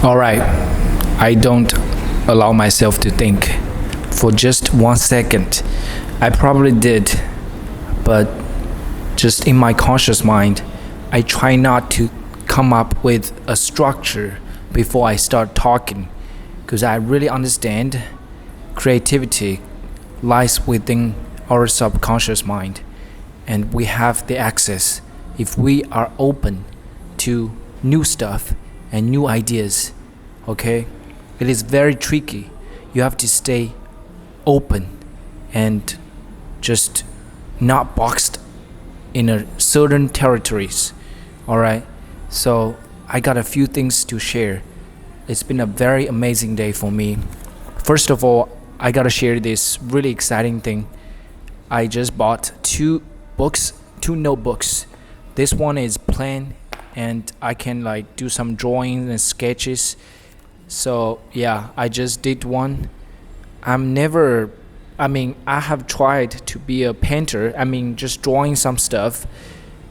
All right, I don't allow myself to think for just 1 second. I probably did, but just in my conscious mind, I try not to come up with a structure before I start talking because I really understand creativity lies within our subconscious mind and we have the access if we are open to new stuff and new ideas. Okay, it is very tricky. You have to stay open and just not boxed in a certain territories. All right, so I got a few things to share. It's been a very amazing day for me. First of all, I gotta share this really exciting thing. I just bought two notebooks. This one is plain and I can like do some drawings and sketches. So yeah, I just did one. I have tried to be a painter. Just drawing some stuff,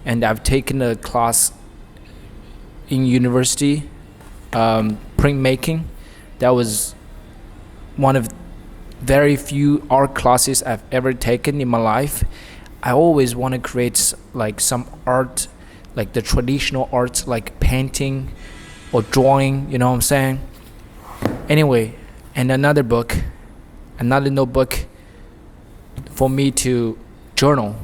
and I've taken a class in university, printmaking. That was one of very few art classes I've ever taken in my life. I always want to create like some art, like the traditional arts, like painting or drawing. You know what I'm saying? Anyway, and another notebook for me to journal.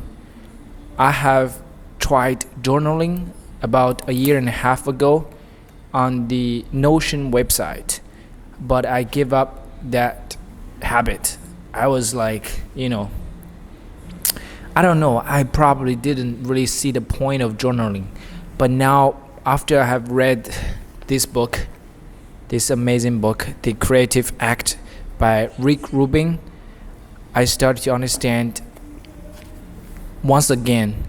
I have tried journaling about a year and a half ago on the Notion website, but I gave up that habit. I was like, I don't know, I probably didn't really see the point of journaling. But now, after I have read this amazing book, The Creative Act by Rick Rubin, I started to understand once again,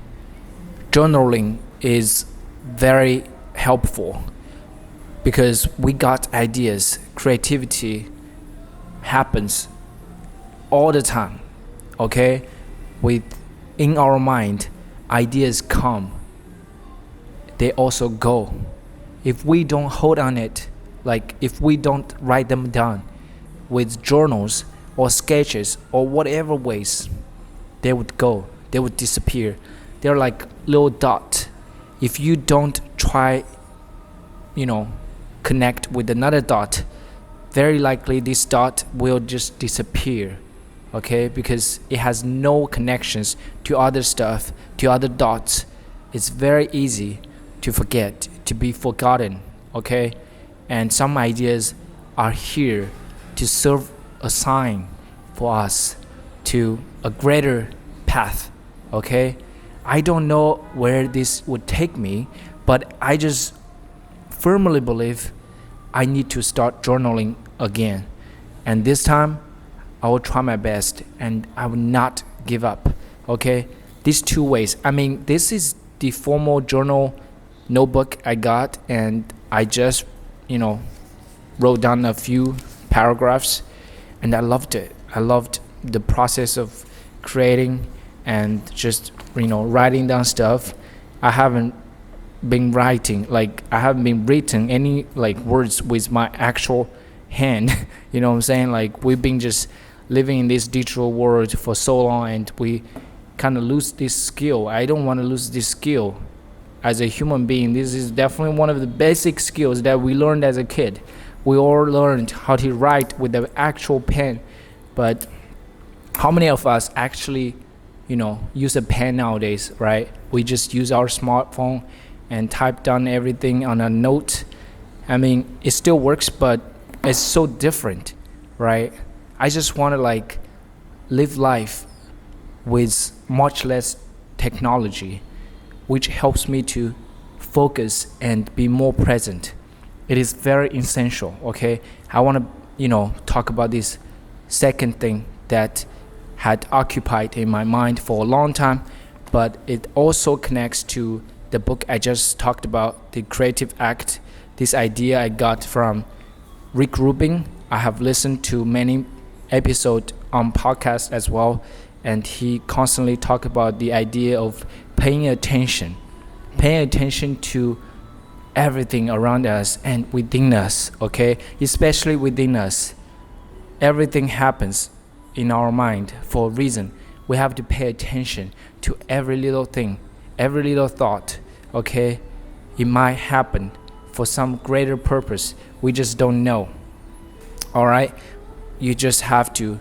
journaling is very helpful because we got ideas. Creativity happens all the time, okay? In our mind, ideas come, they also go. If we don't hold on it, like if we don't write them down with journals or sketches or whatever ways, they would go, they would disappear. They're like little dot. If you don't try, connect with another dot, very likely this dot will just disappear, okay? Because it has no connections to other stuff, to other dots. It's very easy to forget, to be forgotten, okay? And some ideas are here to serve a sign for us to a greater path, okay? I don't know where this would take me, but I just firmly believe I need to start journaling again. And this time, I will try my best and I will not give up, okay? These two ways. This is the formal journal notebook I got, and I just, wrote down a few paragraphs, and I loved it. I loved the process of creating and just, writing down stuff. I haven't been writing any words with my actual hand. You know what I'm saying? Like, we've been just living in this digital world for so long, and we kind of lose this skill. I don't want to lose this skill as a human being. This is definitely one of the basic skills that we learned as a kid. We all learned how to write with the actual pen, but how many of us actually, use a pen nowadays, right? We just use our smartphone and type down everything on a note. It still works, but it's so different, right? I just want to live life with much less technology, which helps me to focus and be more present. It is very essential, okay? I want to, talk about this second thing that had occupied in my mind for a long time, but it also connects to the book I just talked about, The Creative Act. This idea I got from Rick Rubin. I have listened to many episodes on podcast as well, and he constantly talk about the idea of paying attention to everything around us and within us, okay? Especially within us. Everything happens in our mind for a reason. We have to pay attention to every little thing, every little thought, okay? It might happen for some greater purpose. We just don't know. All right? You just have to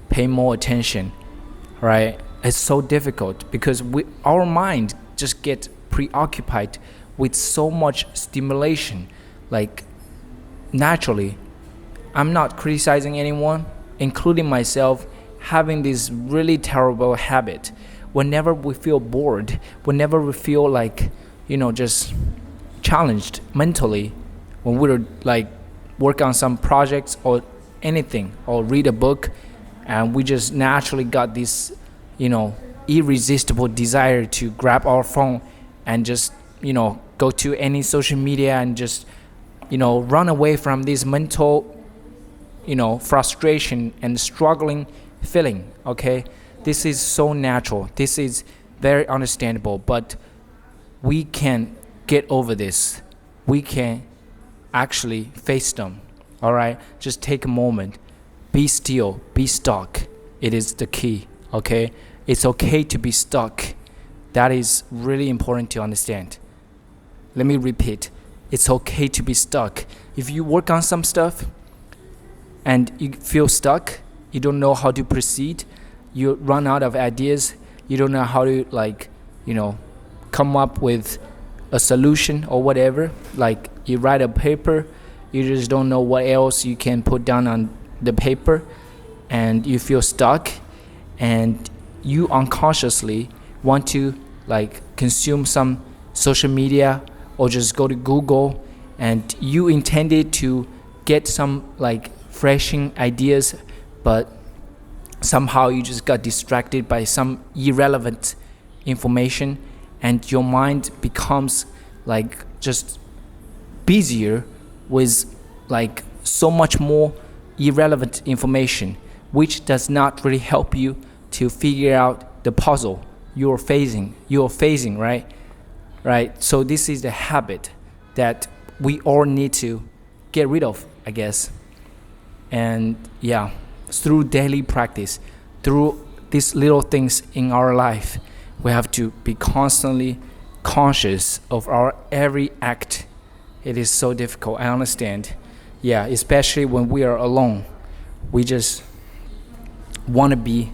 pay more attention, right? It's so difficult because our mind just get preoccupied with so much stimulation. Like, naturally, I'm not criticizing anyone, including myself, having this really terrible habit. Whenever we feel bored, whenever we feel like, just challenged mentally, when we're like work on some projects or anything, or read a book, and we just naturally got this, irresistible desire to grab our phone and just, go to any social media and just, run away from this mental, frustration and struggling feeling, okay? This is so natural. This is very understandable, but we can get over this. We can actually face them, all right? Just take a moment. Be still, be stuck. It is the key, okay? It's okay to be stuck. That is really important to understand. Let me repeat. It's okay to be stuck. If you work on some stuff and you feel stuck, you don't know how to proceed, you run out of ideas, you don't know how to come up with a solution or whatever, like you write a paper, you just don't know what else you can put down on the paper, and you feel stuck, and you unconsciously want to consume some social media or just go to Google, and you intended to get some freshing ideas, but somehow you just got distracted by some irrelevant information, and your mind becomes just busier with so much more irrelevant information, which does not really help you to figure out the puzzle you're facing, right? So this is the habit that we all need to get rid of, I guess. And yeah, through daily practice, through these little things in our life, we have to be constantly conscious of our every act. It is so difficult, I understand. Yeah, especially when we are alone. We just want to be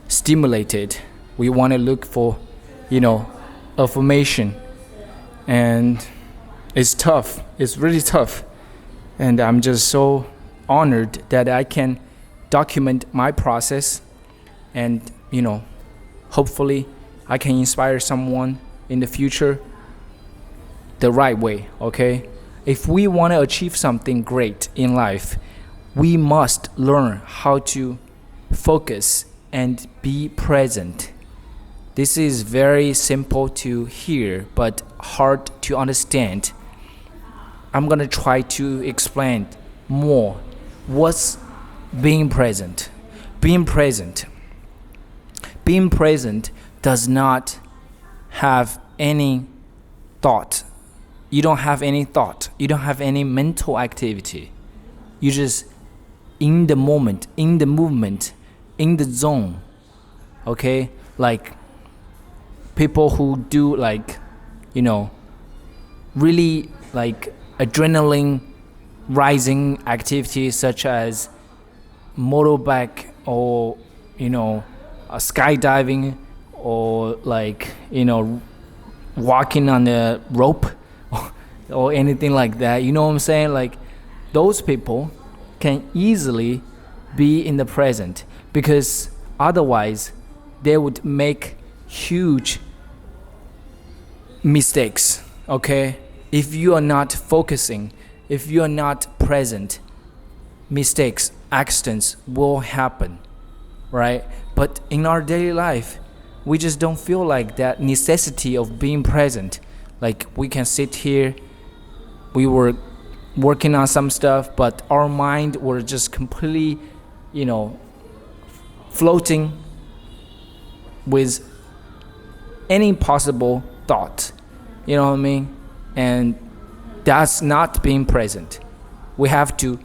stimulated. We want to look for, affirmation. And it's tough. It's really tough. And I'm just so honored that I can document my process, and hopefully I can inspire someone in the future the right way, okay? If we want to achieve something great in life, we must learn how to focus and be present. This is very simple to hear but hard to understand. I'm gonna try to explain more what's being present. Being present does not have any thought. You don't have any thought. You don't have any mental activity. You just in the moment, in the movement, in the zone. Okay? Like people who do really adrenaline rising activities such as motorbike or skydiving or walking on the rope or anything like that. You know what I'm saying? Those people can easily be in the present, because otherwise they would make huge mistakes, okay? If you are not focusing, if you are not present, mistakes, accidents will happen, right? But in our daily life, we just don't feel like that necessity of being present. We can sit here, we were working on some stuff, but our mind were just completely, floating with any possible thought. You know what I mean? And That's not being present. We have to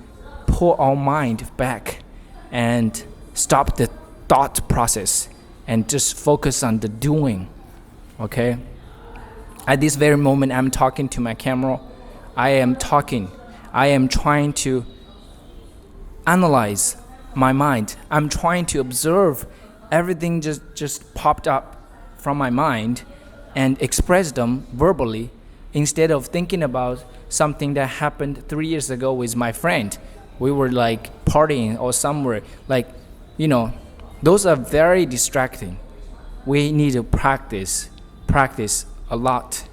pull our mind back and stop the thought process and just focus on the doing. Okay? At this very moment, I'm talking to my camera. I am trying to analyze my mind. I'm trying to observe everything just popped up from my mind and express them verbally instead of thinking about something that happened 3 years ago with my friend. We were like partying or somewhere. Like, those are very distracting. We need to practice a lot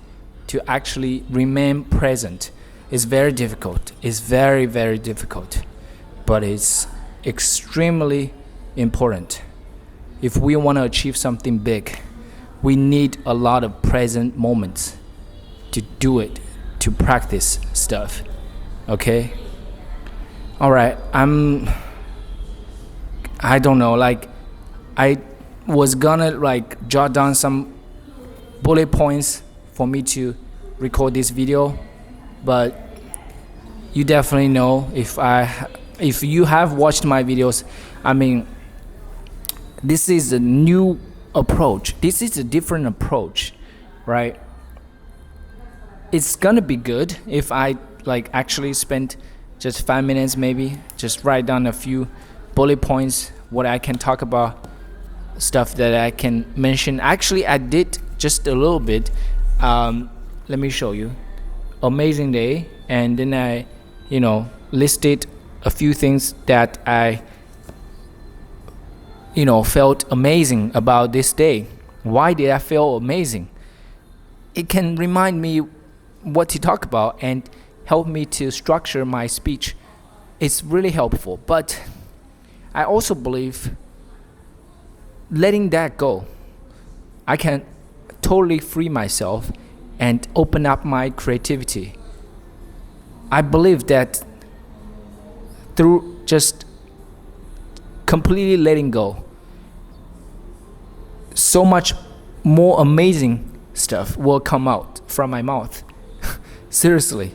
to actually remain present. It's very difficult. It's very, very difficult. But it's extremely important. If we want to achieve something big, we need a lot of present moments to do it, to practice stuff. Okay? Alright, I don't know, I was gonna jot down some bullet points for me to record this video, but you definitely know if you have watched my videos, this is a new approach. This is a different approach, right? It's gonna be good if I actually spend just 5 minutes, maybe just write down a few bullet points, what I can talk about, stuff that I can mention. Actually, I did just a little bit. Let me show you. Amazing day, and then I listed a few things that I felt amazing about this day. Why did I feel amazing? It can remind me what to talk about and help me to structure my speech. It's really helpful. But I also believe letting that go, I can totally free myself and open up my creativity. I believe that through just completely letting go, so much more amazing stuff will come out from my mouth. Seriously,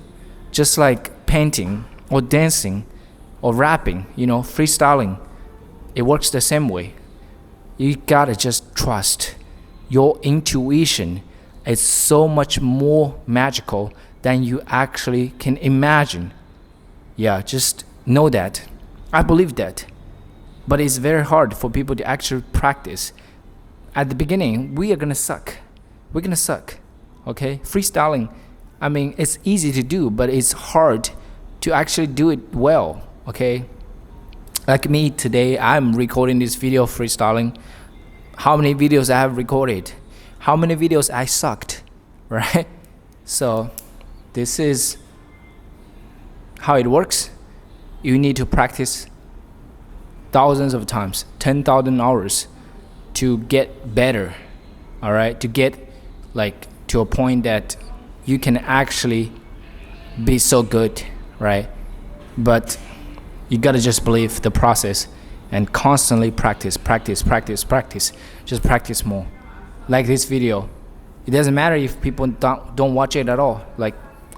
just like painting or dancing or rapping, freestyling, it works the same way. You gotta just trust your intuition. It's so much more magical than you actually can imagine. Yeah, just know that. I believe that. But it's very hard for people to actually practice. At the beginning, we are gonna suck. We're gonna suck. Okay? Freestyling, it's easy to do, but it's hard to actually do it well. Okay? Like me today, I'm recording this video freestyling. How many videos I have recorded? How many videos I sucked? Right? So this is how it works. You need to practice thousands of times, 10,000 hours to get better. All right? To get to a point that you can actually be so good, right? But you gotta just believe the process and constantly practice. Just practice more. Like this video, it doesn't matter if people don't watch it at all.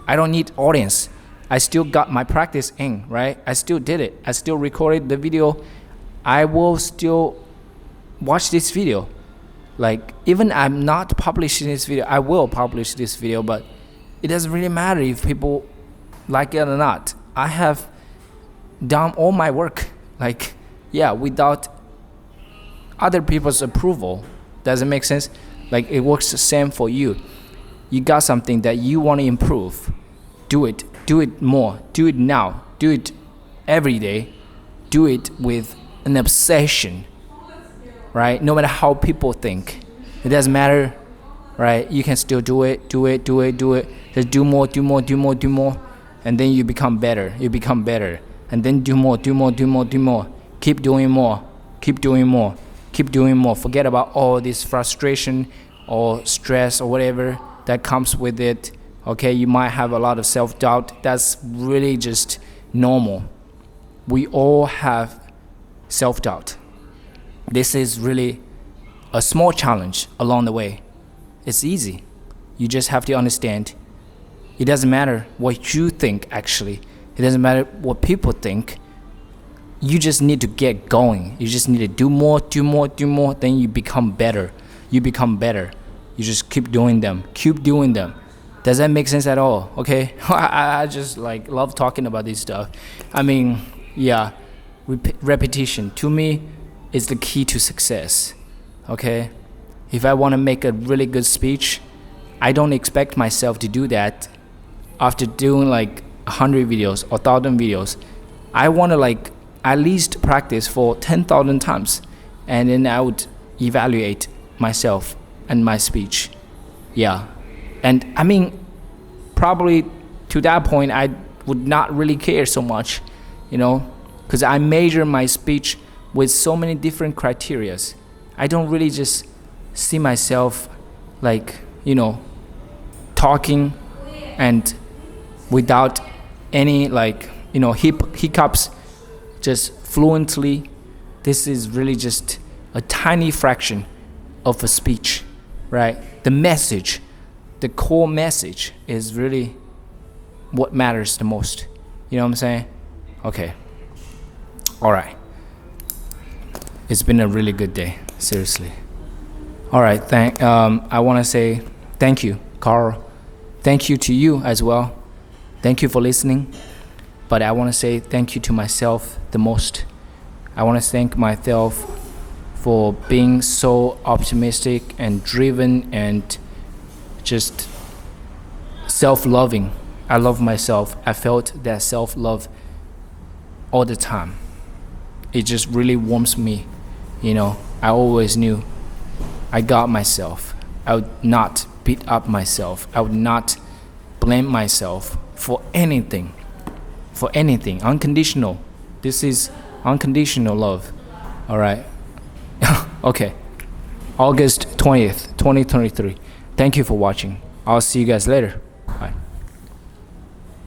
I don't need audience. I still got my practice in, right? I still did it. I still recorded the video. I will still watch this video. Even I'm not publishing this video, I will publish this video, but it doesn't really matter if people like it or not. I have done all my work, without other people's approval. Does it make sense? It works the same for you. You got something that you want to improve. Do it more. Do it now. Do it every day. Do it with an obsession, right? No matter how people think, it doesn't matter, right? You can still do it. Just do more, and then you become better. And then do more. Keep doing more. Forget about all this frustration or stress or whatever that comes with it. Okay, you might have a lot of self-doubt. That's really just normal. We all have self-doubt. This is really a small challenge along the way. It's easy. You just have to understand It doesn't matter what you think, actually. It doesn't matter what people think. You just need to get going. You just need to do more, then you become better. You just keep doing them. Does that make sense at all? Okay. I just like love talking about this stuff. I mean, yeah, repetition to me is the key to success. Okay. If I want to make a really good speech, I don't expect myself to do that after doing like 100 videos or 1,000 videos. I want to like at least practice for 10,000 times, and then I would evaluate myself and my speech. Yeah. And I mean, probably to that point, I would not really care so much, because I measure my speech with so many different criterias. I don't really just see myself like, talking and without any like, hiccups, just fluently. This is really just a tiny fraction of a speech, right? The core message is really what matters the most. You know what I'm saying? Okay. All right. It's been a really good day, seriously. All right, I want to say thank you, Carl. Thank you to you as well. Thank you for listening. But I want to say thank you to myself the most. I want to thank myself for being so optimistic and driven and just self-loving. I love myself. I felt that self-love all the time. It just really warms me. I always knew I got myself. I would not beat up myself. I would not blame myself for anything. Unconditional. This is unconditional love. All right. Okay. August 20th, 2023. Thank you for watching. I'll see you guys later. Bye.